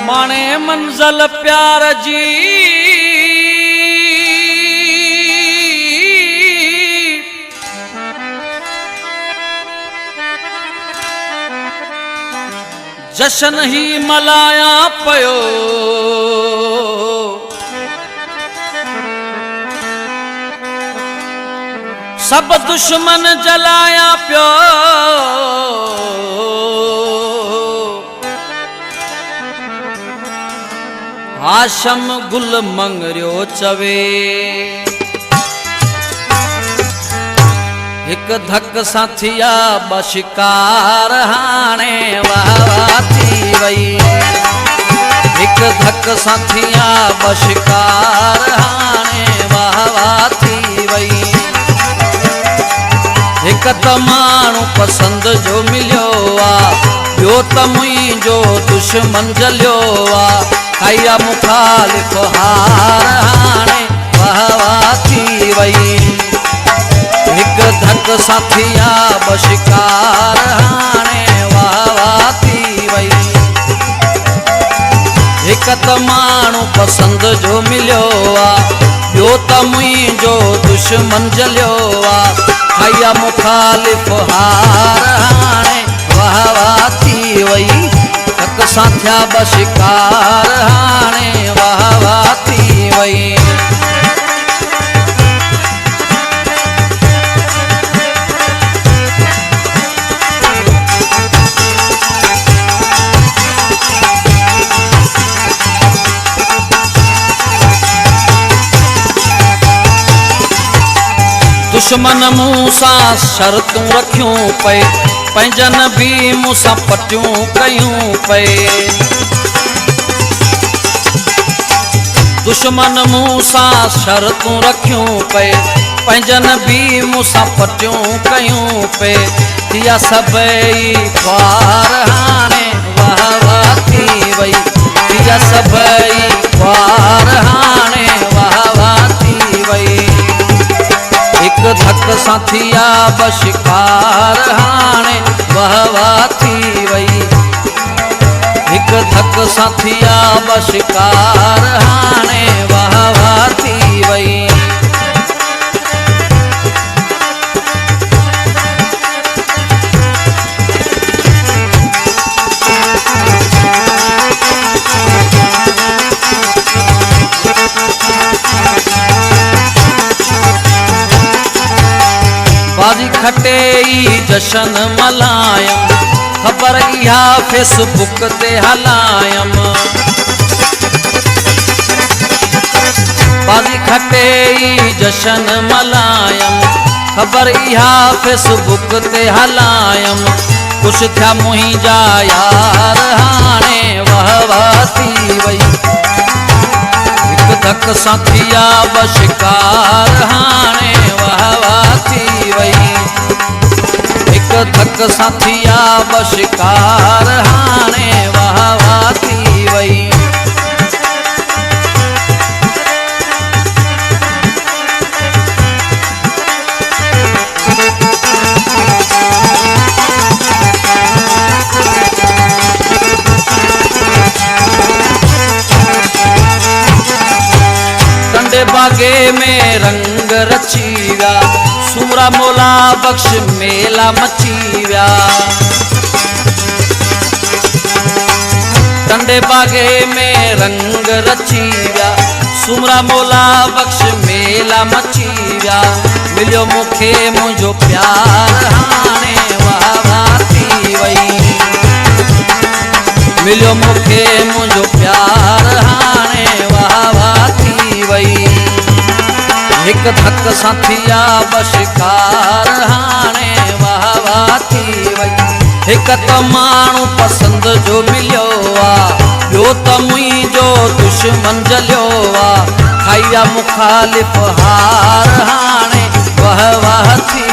माने मंज़िल प्यार जी जशन ही मलाया पयो सब दुश्मन जलाया प्यो हाशम गुल मंगरियो चवे एक धक साथिया बशिकार हाणे वाह वाह थी वई एक धक साथिया बशिकार हाणे वाह वाह थी वई एक त माण्हू पसंद जो मिलियो आ ॿियो त मुंहिंजो दुश्मन जलियो आ खाइया मुखालिफ़ हार हाणे वाह वाह थी वई एक धक साथिया बशिकार हाणे वाह वाह थी वई एक त माण्हू पसंद जो मिलियो आ ॿियो त मुंहिंजो दुश्मन जलियो आ खाइया मुखालिफ़ हार हाणे वाह वाह थी वई धक साथिया बशिकार हाणे वाह वाह थी वई दुश्मन मूसा शर्तूं रखियूं पे पंहिंजन भी मूसा पटियूं कयूं पे दुश्मन मूसा शर्तूं रखियूं पे पंहिंजन भी मूसा पटियूं कयूं पे थिया सभई ख्वार हाणे वाह वाह थी वई थिया सभई ख्वार हाणे वाह वाह थी वई एक धक साथिया बशिकार हाणे वाह वाह थी वई एक धक साथिया बशिकार हाणे वाह वाह थी वई बाजी खटे जशन मलायम खबर इहा फेसबुक ते हलायम बाजी खटे जशन मलायम खबर इहा फेसबुक ते हलायम खुश थिया मुंहिंजा यार हाणे वाह वाह थी वई एक धक साथिया बशिकार हाणे वाह वाह थी वई एक धक साथिया बशिकार हाणे वाह वाह थी वई कंडे बागे में रंग रची विया सूरा मोला बख्श मेला मची विया कंडे बागे में रंग रची विया सूरा मोला बख्श मेला मची विया मिलियो मूंखे मुंहिंजो प्यार हाणे वाह वाह थी वई मिलियो मूंखे मुंहिंजो प्यार हाणे वाह वाह थी वई एक धक साथिया बशिकार हाणे वाह वाह थी वई एक त माण्हू पसंद जो मिलियो आ ॿियो त मुंहिंजो दुश्मन जलियो आ खाइया मुखालिफ़ हार हाणे वाह वाह थी